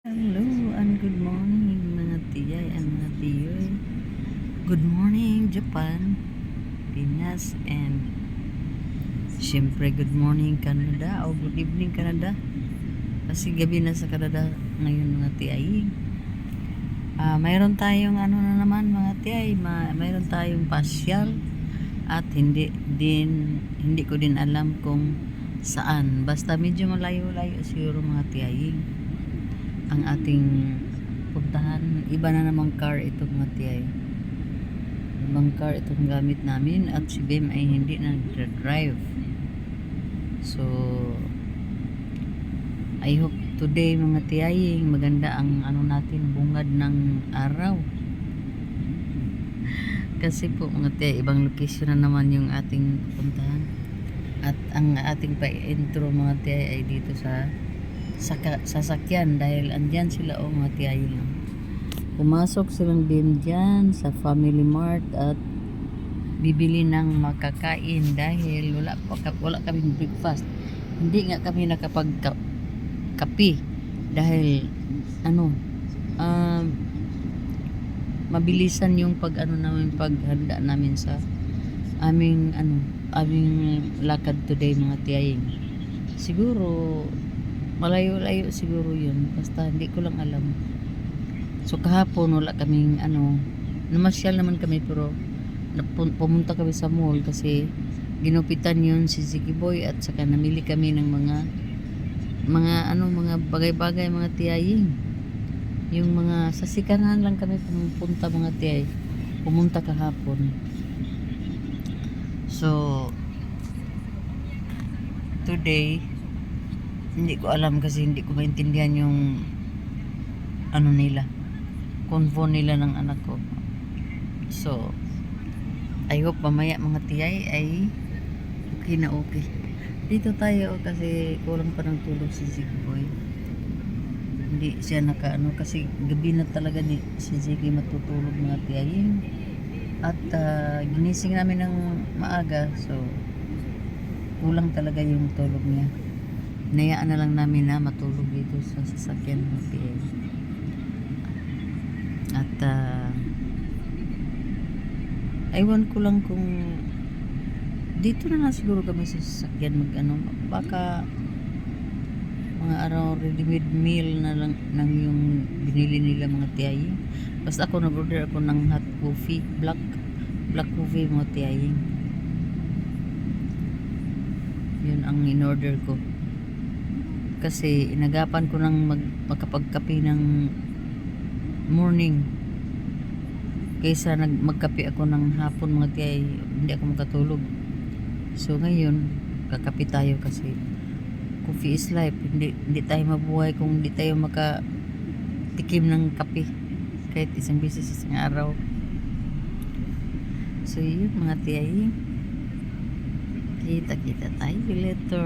Hello and good morning mga tiyay and mga tiyoy. Good morning Japan, Pinas, and syempre good morning Canada o good evening Canada. Kasi gabi na sa Canada ngayon mga tiyay. Mayroon tayong ano na naman mga tiyay, mayroon tayong pasyal at hindi ko din alam kung saan. Basta medyo malayo-layo siguro mga tiyay ang ating puntahan. Iba na namang car ito mga tiyay. Ibang car itong gamit namin at si Bem ay hindi na nag-drive. So I hope today mga tiyay maganda ang ano natin, bungad ng araw. Kasi po mga tiyay, ibang location na naman yung ating puntahan. At ang ating pa-intro mga tiyay ay dito sa sasakyan dahil andyan sila mga tiyay lang. Pumasok silang din dyan sa Family Mart at bibili ng makakain dahil wala kaming breakfast. Hindi nga kami nakapagkape dahil mabilisan yung paghanda namin sa aming lakad today mga tiyay. Siguro malayo-layo siguro yun, basta hindi ko lang alam. So kahapon wala kaming namasyal naman kami pero pumunta kami sa mall kasi ginupitan yun si Ziggy Boy at saka namili kami ng mga bagay-bagay mga tiyaying. Yung mga sasikanan lang kami pumunta mga tiyay. Pumunta kahapon. So today hindi ko alam kasi hindi ko maintindihan yung nila, convo nila ng anak ko. So I hope mamaya mga tiyay ay okay na okay. Dito tayo kasi kulang pa ng tulog si Ziggy Boy. Hindi siya kasi gabi na talaga si Ziggy matutulog mga tiyay. At ginising namin ng maaga, so kulang talaga yung tulog niya. Nayaan na lang namin na matulog dito sa sasakyan ng PL. At aywan ko lang kung dito na lang siguro kami sa sasakyan baka mga araw ready-made meal na lang ng yung binili nila mga tiyay. Basta ako nag-order ako ng hot coffee, black coffee mga tiyay. Yun ang in-order ko. Kasi inagapan ko ng makapagkape ng morning kaysa magkape ako ng hapon mga tiyay, hindi ako makatulog. So ngayon kakape tayo kasi coffee is life. Hindi tayo mabuhay kung hindi tayo makatikim ng kape kahit isang beses isang araw. So yun mga tiyay, kita tayo later.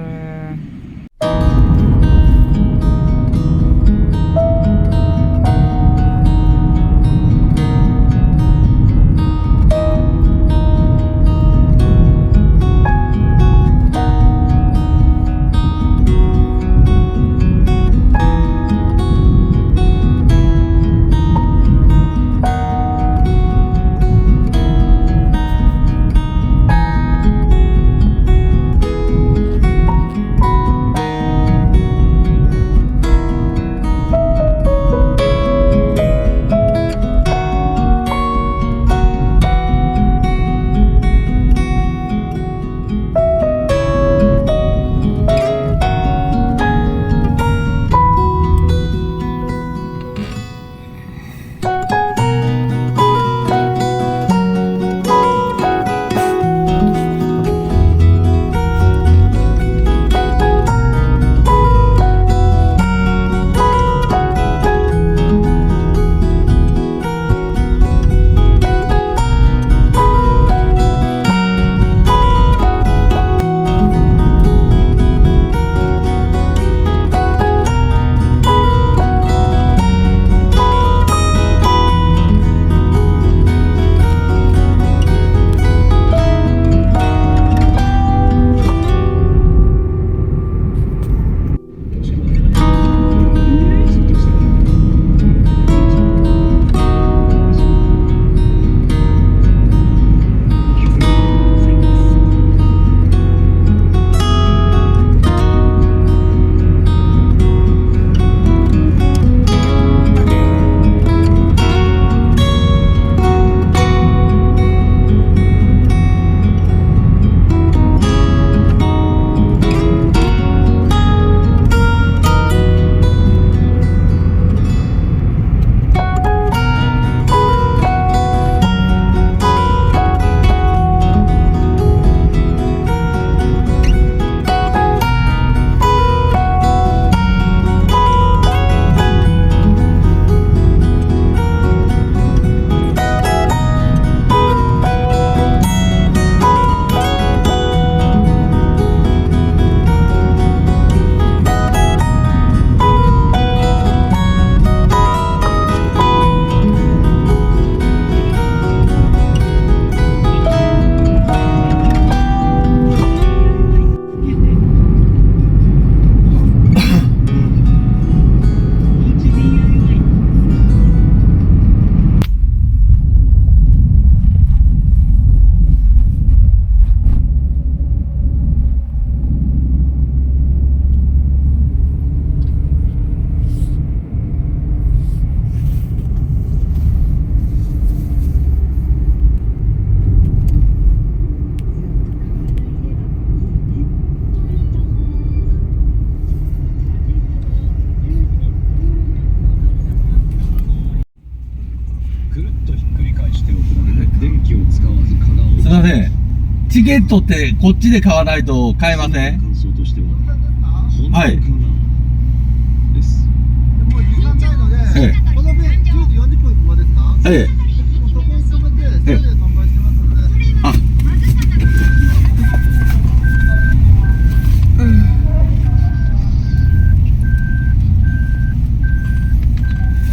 ません。チケットってこっちで買わないと買えません。感想としてははい本当かなです。もう時間ないので、えこの便10時40分までですか？ええもうそこに止めて、それで販売してますので。あ、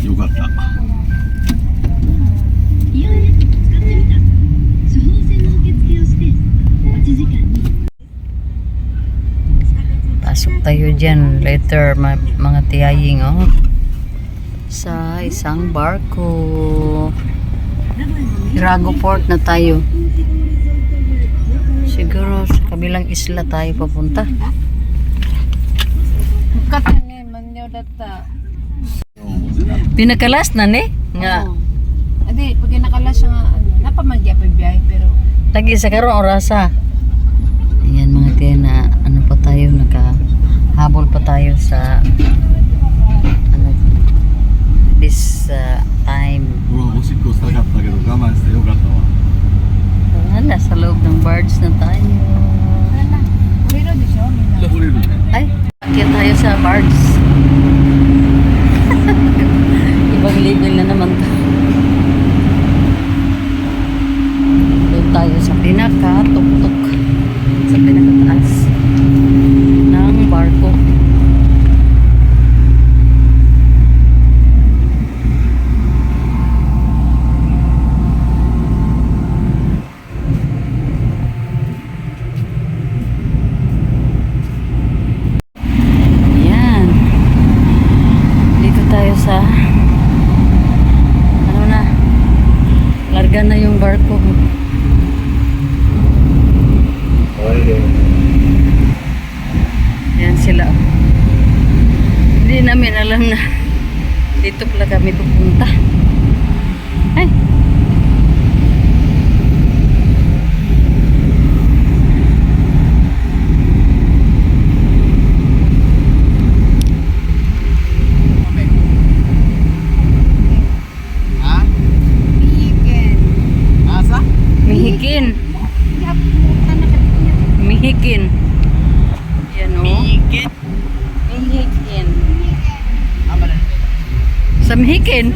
よかった。イオンネット使ってみた。処方箋の受付をして待ち時間に Pasok tayo dyan later mga tiyaying oh. Sa isang barko. Irago Port na tayo. Siguro sa kabilang isla tayo papunta. Pinakalas na ni? Nga. Adi, pag nakalas siya nga, napamagya pa biyahe, pero Lagi sa karon orasa. Ayan mga tiya na ano pa tayo nakahabol pa tayo sa ano this time. うわ、おしっこしたかったけど我慢してよかったわ。Nasa loob ng barge na tayo. wala na. Uriro di siya, mina. 取れるね。 Ay, akyat tayo sa barge. Ibang level na naman to. Doon tayo sa pinaka-tuktok. Sa pinaka-taas ng barko. Yan. Dito tayo sa ano na, larga na yung barko. Yan sila. Hindi namin alam na dito pala kami pupunta. Ay. Ha? Weekend. Asa? Mihikin. Mihikin. Yan o. Mihikin? Mihikin. Apa na? Sa Mihikin.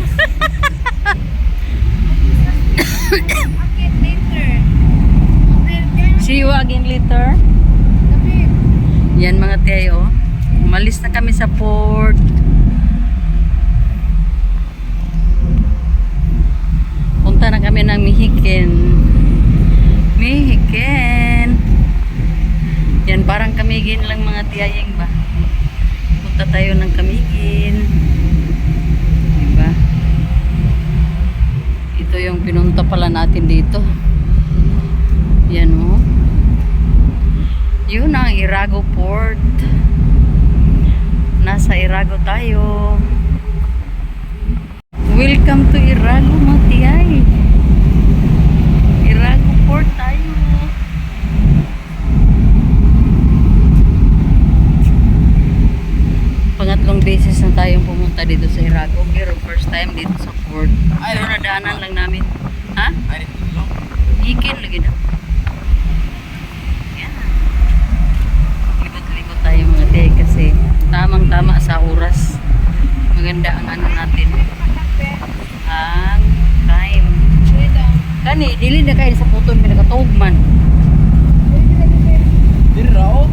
Okay, later. See you again later. Yan mga tiyayo. Umalis na kami sa port. Punta na kami ng Mihikin. Mihikin. Yan parang Kamigin lang mga tiyaying ba. Punta tayo ng Kamigin. Diba? Ito yung pinunta pala natin dito. Yan o. Yun ang Irago Port. Nasa Irago tayo. Welcome to Irago mga tiyay. Irago Port tayo. Pangatlong beses na tayong pumunta dito sa Irago. Pero first time dito sa port. Pero nadaanan lang namin. Ha? Ikin lagi daw. Yan. Libot-libot tayo mga tiyay kasi tamang-tama sa oras. Maganda ang ano natin. Ang time. Kani, dili na kayo sa puton, may nakatawag man. Diri raw?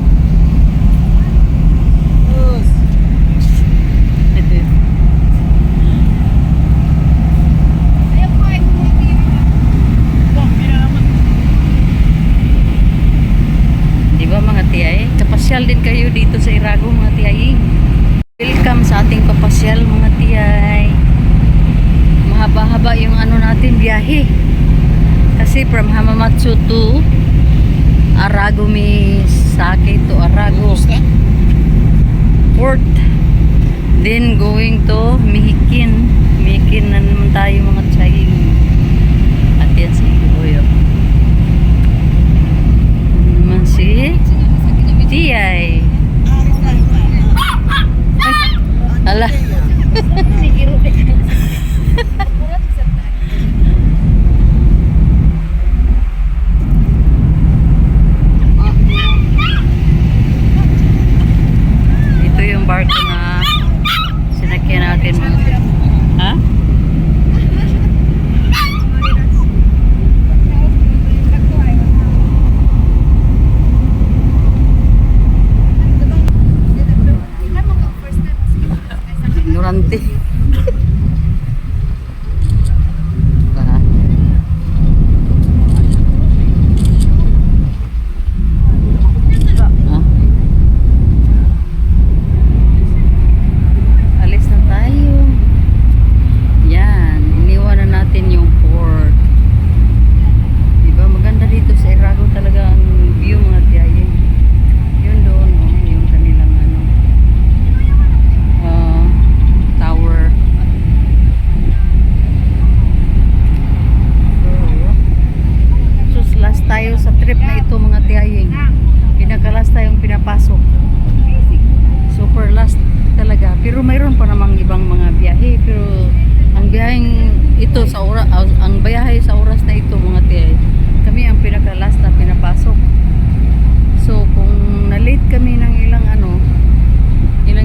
Diba mga tiyay? Kapasyal din kayo dito sa Irago mga tiyay. Welcome sa ating papasyal mga tiyay. Mahaba-haba yung ano natin biyahe. Kasi from Hamamatsu to Arago Misaki to Arago Port. Then going to Mihikin. Mihikin na naman tayo mga tiyay. At yan si Iboyo. Naman si Tiyay. Ala. City. Ah. Ah. Alis na tayo. Yan, iniwan na natin yung port. Diba, maganda dito sa Irago talaga ang view mga tiyaye. Yun doon, oh, yung kanilang ano, tower. So, last tayo sa trip na ito mga tiyayeng. Pinakalas tayong pinapasok. Super last talaga. Pero mayroon pa namang ibang mga biyahe. Pero ang biyaheng ito sa oras, ang biyahe sa oras na ito mga tiyay, kami ang pinakalas na pinapasok. So kung na-late kami ng ilang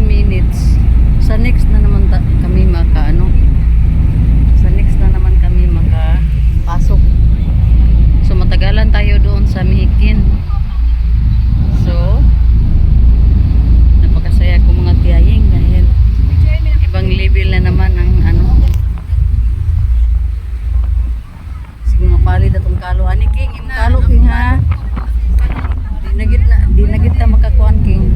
minutes, sa next na naman kami sa next na naman kami makapasok. So matagalan tayo doon sa Mihikin. So napakasaya ko mga tiyayeng dahil ibang level na naman ang sige mapalit atong kalo ani king imong kalo king ha. Di na gid ta makakuan king.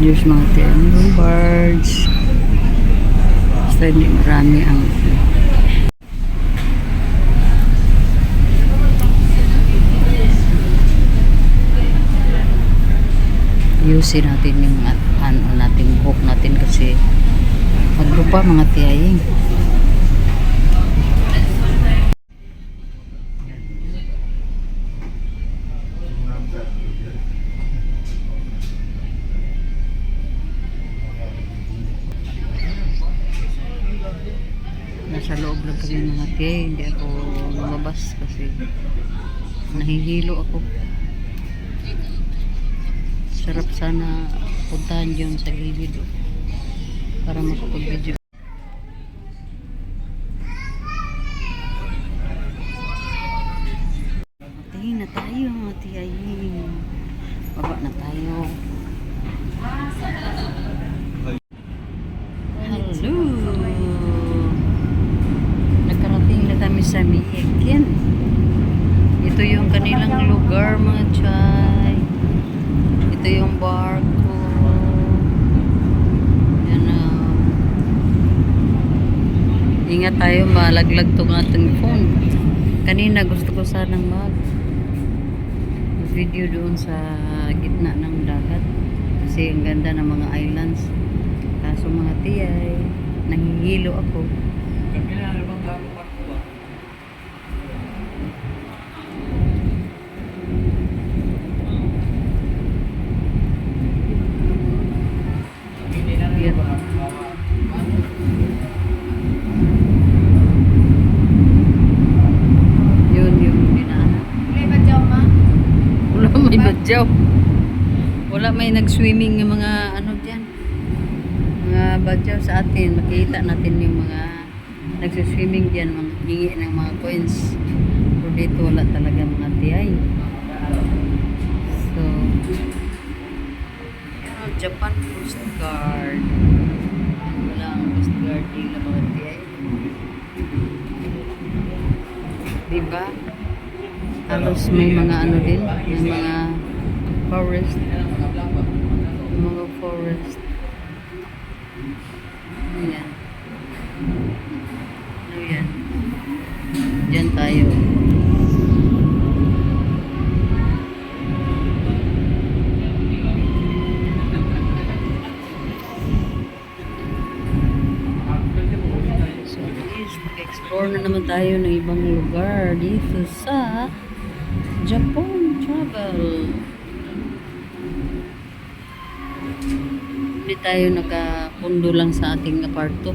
There's mga tinong birds. Basta hindi marami ang ayusin natin yung ano natin, buhok natin kasi maglupa mga tiyaying. Nasa loob lang kami mga tiyay, hindi ako lumabas kasi nahihilo ako. Sarap sana puntahan yun sa gilid para makapag-video. Tingin na tayo mga tiyayin. Baba na tayo. Hello! Nakarating na kami sa Mihikin. Ito yung kanilang lugar mga chay. Ito yung barko. Yan na. Ingat tayo, malaglag tong ating phone. Kanina gusto ko sanang video doon sa gitna ng dagat. Kasi ang ganda ng mga islands. Kaso mga tiyay, nahihilo ako. Yun yung dinaanan. Wala may badyaw. Wala may nag-swimming ng mga ano dyan. Mga badyaw sa atin. Makikita natin yung mga nag-swimming dyan. Mga hingi ng mga coins. Pero dito wala talaga mga tiyay. So, Japan Coast Guard. Wala ang Coast Guard nila mga tiyay. Diba? Halos may mga ano din, may mga forest. Mga forest. Ayan. Ano yan? Diyan tayo. So, please, mag-explore na naman tayo ng ibang lugar dito sa Japan Travel. Hindi tayo nakapundo lang sa ating aparto.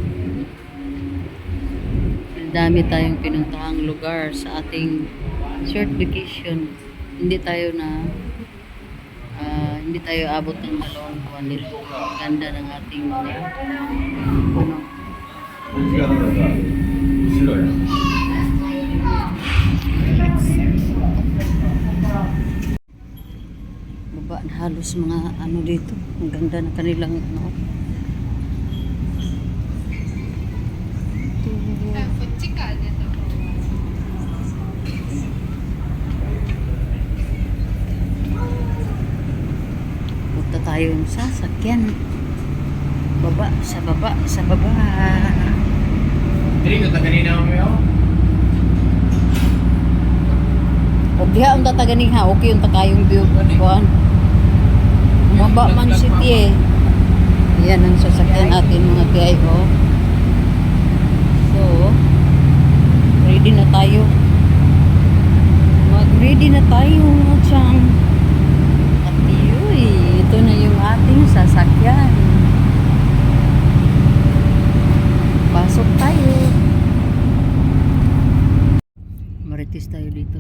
Dami tayong pinuntahang lugar sa ating short vacation. Hindi tayo abot ng 2 buwan dito. Ganda ng ating mga puno. Baba na halos mga ano dito. Ang ganda na kanilang ano. Punta tayo sa sasakyan. Baba, sa baba, sa baba. Dili ka kanina mo yo. O diha ang tataganing ha, okay yung takayong view kuan. Maba man city eh. Yan ang sasakyan natin mga PIO. So, ready na tayo. Mag-ready na tayo mga tiyang. At yoy, ito na yung ating sasakyan. Pasok tayo. Marites tayo dito.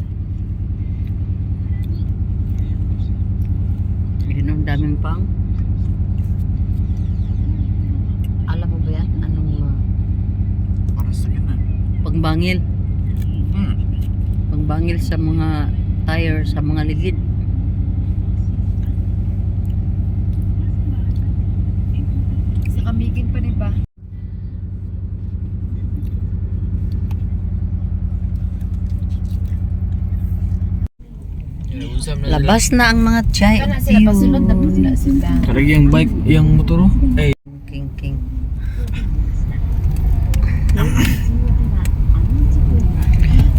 Yun ang daming pang. Alam mo ba yan? Anong Para sa kanya. pangbangil? Pangbangil sa mga tire, sa mga ligid. Sa kamigin pa rin ba? Labas na ang mga chay. Kana sila pasunod na pula sila. Karag yung bike, yung motor oh. Eh, King king.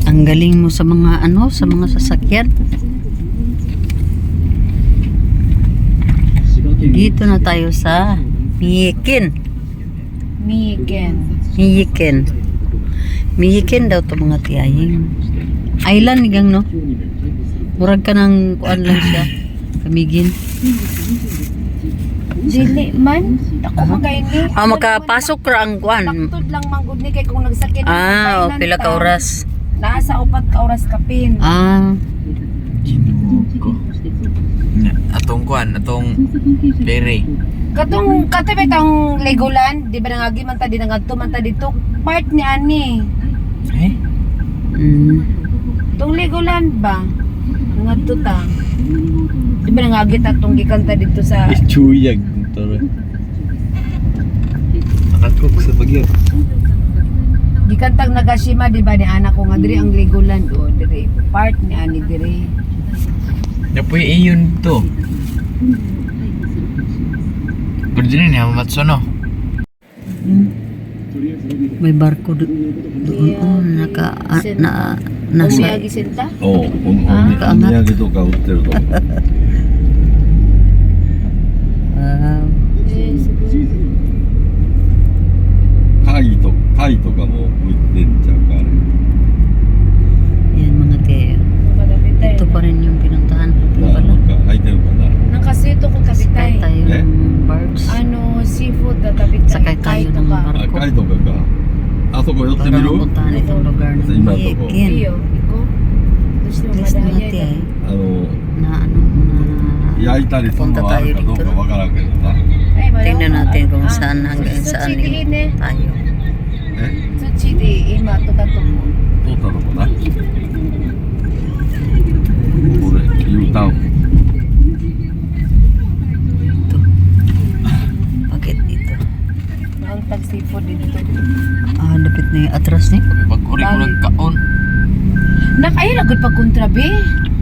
Ang galing mo sa mga sa mga sasakyan. Dito na tayo sa Mihikin. Mihiken. Mihikin daw to mga tiyaying. Island gang no. Murag ka ng kuan lang siya. Kamigin. Dili man. Ako magaini. Makapasok ra ang kuan. Baktod lang manggod ni kay kung nagsakit. Pila ka oras. Nasa 4 ka oras kapin. atong kuan, atong ferry. Katong katibay tang Legoland, di ba nangagi man ta di nangadto man ta dito. Part ni ani. Eh? Tong Legoland ba? Nangadto ta. Di ba nangagi ta tong gikan ta dito sa Chuyag motor. Nakakok sa bagyo. gikan tag Nagashima di ba ni anak ko nga diri ang Legoland o diri part ni ani diri. Napoy iyon to. Pero dyan niya mamatso no? May barko doon. Nasa Umiyagi senta? お土産とか売ってると思う 貝とかも売ってんちゃうかあれ yan mga tiyo. Malapit tayo. Ito pa rin yung pinuntahan natin な pala. んか入ってるかな Nakasito ko Sakay kapitay. tayo Eh? ng barks. Ano, seafood na kapitay. Sakay tayo Kahit ng ka. あ barko. 貝とかかあそこ寄って Para みる mapuntahan itong lugar ng Sa iba to po. Mihikin. Iyo, iko. Gusto mo Please na madaya tiyo. あの Na na 焼いたりするのはあるかどうかわからんけどな Ay, malaw. tingnan natin kung saan hanggang saan Suchi di ini. tayo. え Suchi di ima to ka to. 通ったとこなこれ U ターン Ito. Bakit dito? Ang tag seafood dito. Dapit na yung atras ni. Pag-uri ko nagkaon. Nakayo lagod pa kontrabe.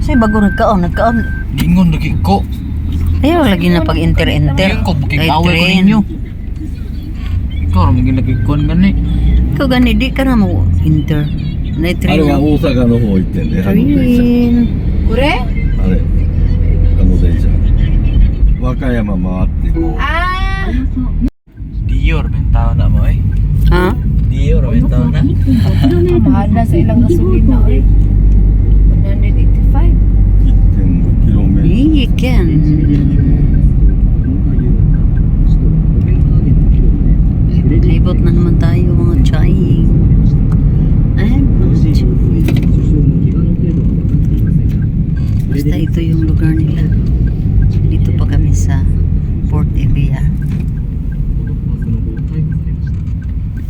Say bago nagkaon. Gingon lagi ko. Ayaw lagi na pag-enter-enter. Gingon ko, buking Ay, away ko train. ninyo. Ikaw rin maging nagkikuan gani. Ikaw gani, di ka na mo enter. あれ Na-train は na. 大阪の方行ってんであの電 Train. Kure? 車あれあの電車和歌山回ってこう Ah! Dior bentaw na mo eh. Ha? Dior bentaw na. Ang mahal na sa ilang gasolina oy. 185. 1.5 キロメー Mihikin. Libot na naman tayo mga chaying. Ay, mga chaying. Basta ito yung lugar nila. Dito pa kami sa Port Evia.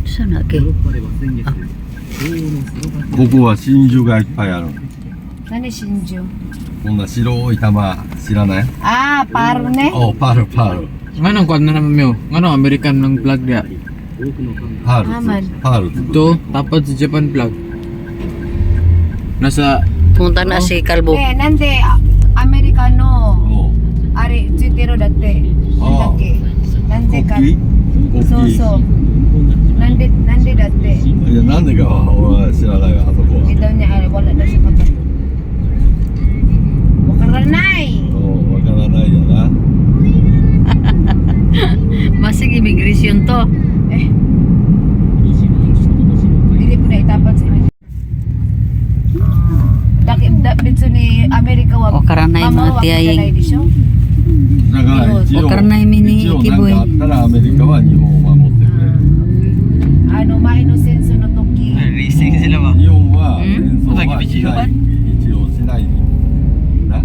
Saan na kay? ここは真珠がいっぱいある Nani Shinju? こんな白い玉知らない Ah, paro ne? おパールパール Nga nang kuan na naman mo. Nga nang American ng plug dia. パール Aman. パール Ito, tapos sa Japan plug. Nasa Punta na si Kalbo. Eh, nande Americano. お Ari, chitero dati. Ah. Dati. 大 Nande ka. きい大 So きい so. Nande dati. いやなんでかは俺は知らないわあそこは Hindi daw niya ay wala daw sa katawan. Wakaranay! おわからないよな Masig immigration to. Eh. Dili po na itapan sa inyo. Dito ni Amerika wa. O karanay mga tiyaying. だから一応わからない目に一応キボイなんかあったらアメリカは日本を守ってくれる Ano, maino senso no toki. racing sila ba? 日本はうん戦争はしない一応しないな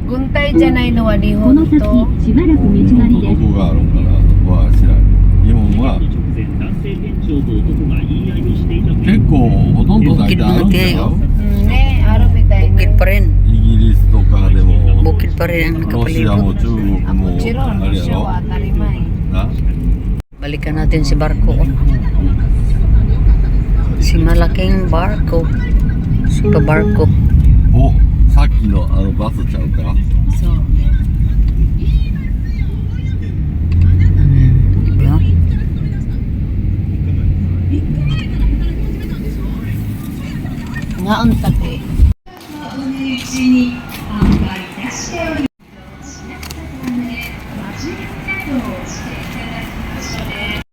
Guntay dyan ay no こ anihon の to. 先しばらく道なりです。どこがあるんかなとは知らない日本は結構ほとんど大体あるんだよ Ne, araw bitay Bukid pa rin. イギリスとかでも Bukid pa rin ang ロシアも nakapalibot. 中国 Ako も chiron, あれや siya ろ wa tarimay. な Balikan natin si barko. Si malaking barko. Si pabarko. おさっきのあのバスちゃうか So, Diba? ngaon tabi.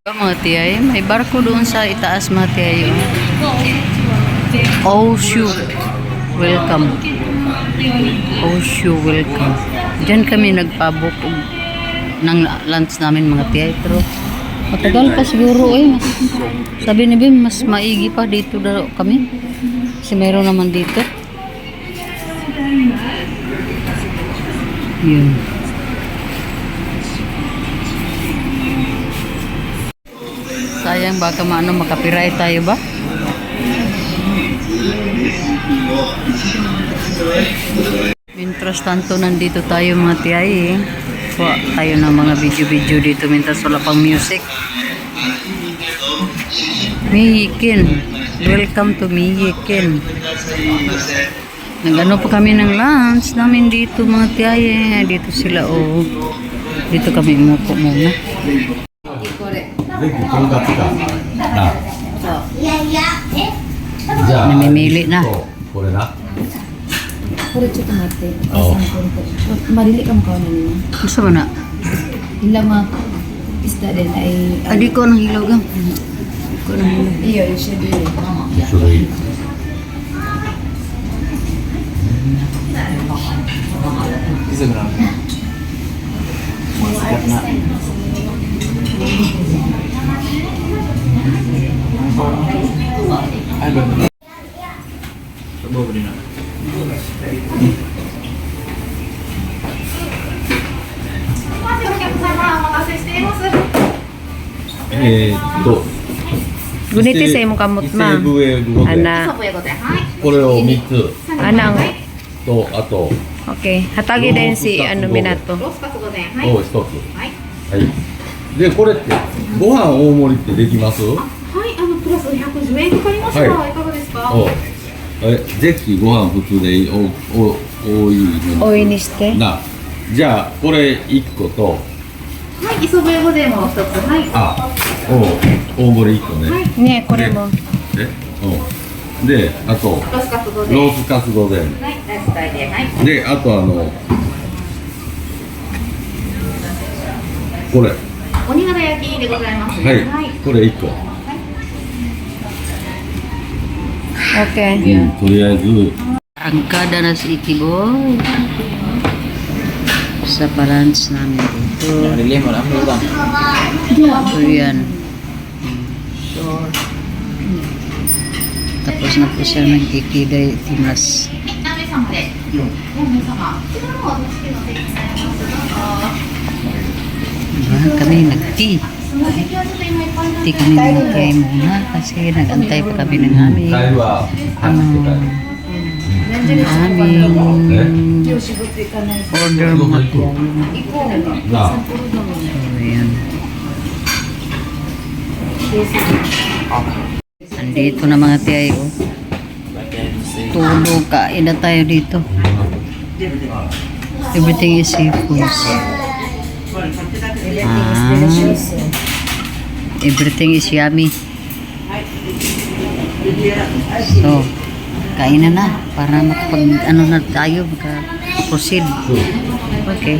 Mga tiyay, may barko doon sa itaas mga tiyay. Oshu, welcome. Oshu, welcome. Diyan kami nagpabok ng lunch namin mga tiyay. Pero matagal pa siguro eh. Sabi ni Bim, mas maigi pa dito daw kami. Kasi meron naman dito. Yun. Sayang baka makapiray tayo ba? Mientras tanto nandito tayo mga tiyay eh. Kuha tayo ng mga video-video dito mientras wala pang music. Mihikin. Welcome to Mihikin. Nag-ano pa kami ng lunch namin dito mga tiyay eh. Dito sila oh. Dito kami umupo muna. ぜひとんかつかなじゃあ Namimili na. これな Pero chito mate. Oo. Marili ka mo na niya. Gusto mo na? Ilang mga isda din ay... Adi ko ng hilaw gam. Adi ko ng hilaw. Iyo, yung siya din. それいい Isa gram. Sikat na. Ay, ba? Sa bawah din na. と Guniti sa imong kamot ma. 伊勢笛語で Ana. これを3つ Anang. とあと Okay. Hatagi din si ano Minato. を1つはいでこれってご飯大盛りってできますはい、プラス110円かかりますが、はいいかがですか。おぜひご飯普通でいい多いの Oy ni ste. なじゃあこれ1個とはい、磯辺御膳も一つ。はい。あ大盛り1個ね、 Nye, kore mo. であとロースカツ御ロ膳。ースカツ御膳はい、ライス大で。はい。であとこれおにがら焼きでございます、ね。はい、はい。これ1個、 Okay. とりあえず Angkada na si Iki Boy. Sa palans namin dito. Nalili mo lang, bro. So yan. Tapos na po siya nagkikiday timas. 何名様で。4名様。こちらの方はお付けのお席になります。 Diba? Kami nag-tea. その席はちょっと今いっぱいなんで。 Tea kami nag-tea muna kasi nag-antay pa kami ng aming タイは8個だよ aming order mga tiyayo. なあ So yan. Andito na mga tiyayo. Tulog, kain na tayo dito. Everything is seafoods. Everything is yummy. So, kain na para makapag ano na tayo, maka-proceed. Okay.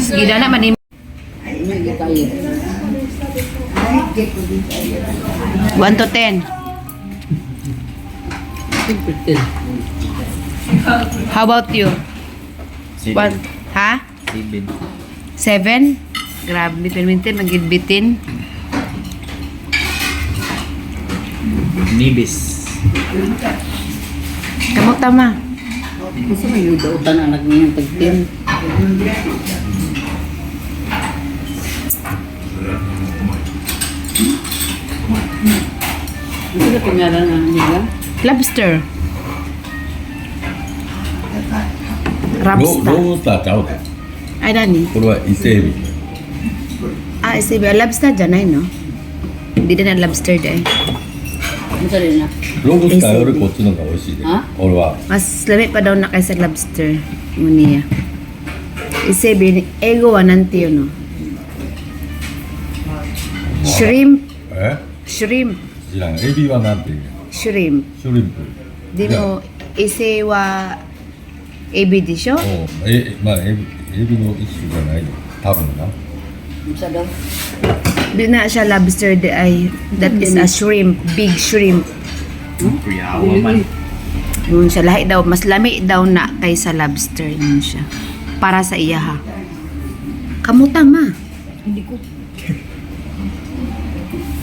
Gida na man 1 to 10. How about you? Sibin. One, ha? Sibin. 7? Grabe, permintin, magigbitin. Nibis. Kamu tama. Gusto mo yung dautan anak niya tagtin. Ano na pangalan ng nila? Lobster. ロ Lobster. ースターちゃうで Ay, Dani. これは伊勢海老 Ah, isibi. Lobster dyan ay, no? Hindi din na lobster dyan. Ano sa rin na? ロブスターよりこっちの方が美味しいであ俺は Mas lamig pa daw na kaysa lobster. Muniya. Isibi, ego wananti yun, no? Shrimp. え Shrimp. 知らんエビはなんていう Shrimp. シュリンプ Di mo, ise wa ebi di siya? まあエビの一種じゃないの多分な Ano sa daw? Di na siya lobster di ay. That is a shrimp. Big shrimp. Kuyawa man. Yun siya. Lahi daw. Mas lami daw na kaysa lobster. Yun siya. Para sa iya ha. Kamu tama.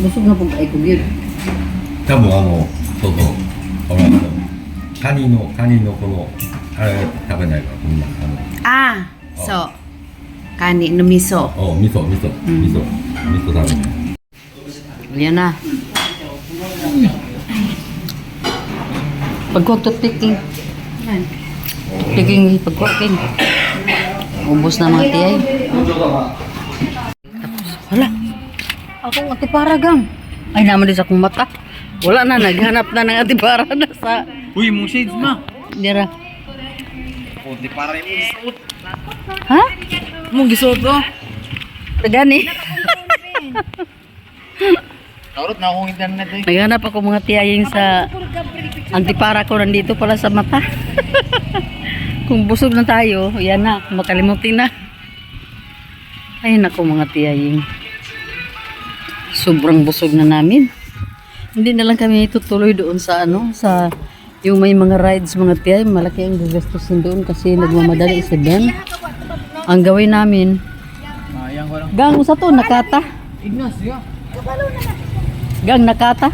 Busog na pong ay kugir. 多分そうそうほらカニのこのあれ食べないからこんなAh. So. Kani no miso. 味噌食べない Yan na. Pagkuwag to picking. Picking, pagkuwagin. Ubus na mga tiyay. Wala. Akong atiparagang. Ay naman din sa akong mata. Wala na, naghanap na ng atipara na sa... Uy, mong shades ma. Dira. Kunti para yung isuot. Ha? Mong gisuot ko. Tagani. Naurot na akong internet eh. Naghanap ako mga tiyaying sa antipara ko nandito pala sa mata. Kung busog na tayo, yan na, makalimutin na. Ay naku mga tiyaying. Sobrang busog na namin. Hindi na lang kami tutuloy doon sa sa yung may mga rides mga tiyay. Malaki ang gagastusin doon kasi nagmamadali si Ben. Ang gawin namin, Sayang ko lang. gang sa to, nakata. Ignacio. Gang nakata.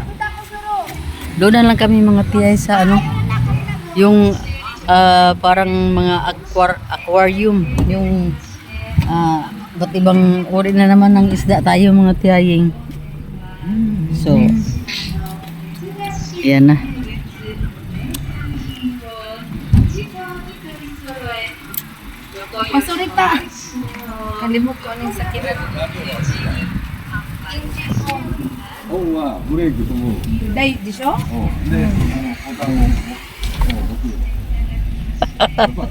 Doon na lang kami mga tiyay sa yung parang mga aquarium, yung ba't ibang uri na naman ng isda tayo mga tiyaying. So, yan na. Pasurita. Kalimut ko anong sakit. 本はブレーキとも Day, di siya? でボタンを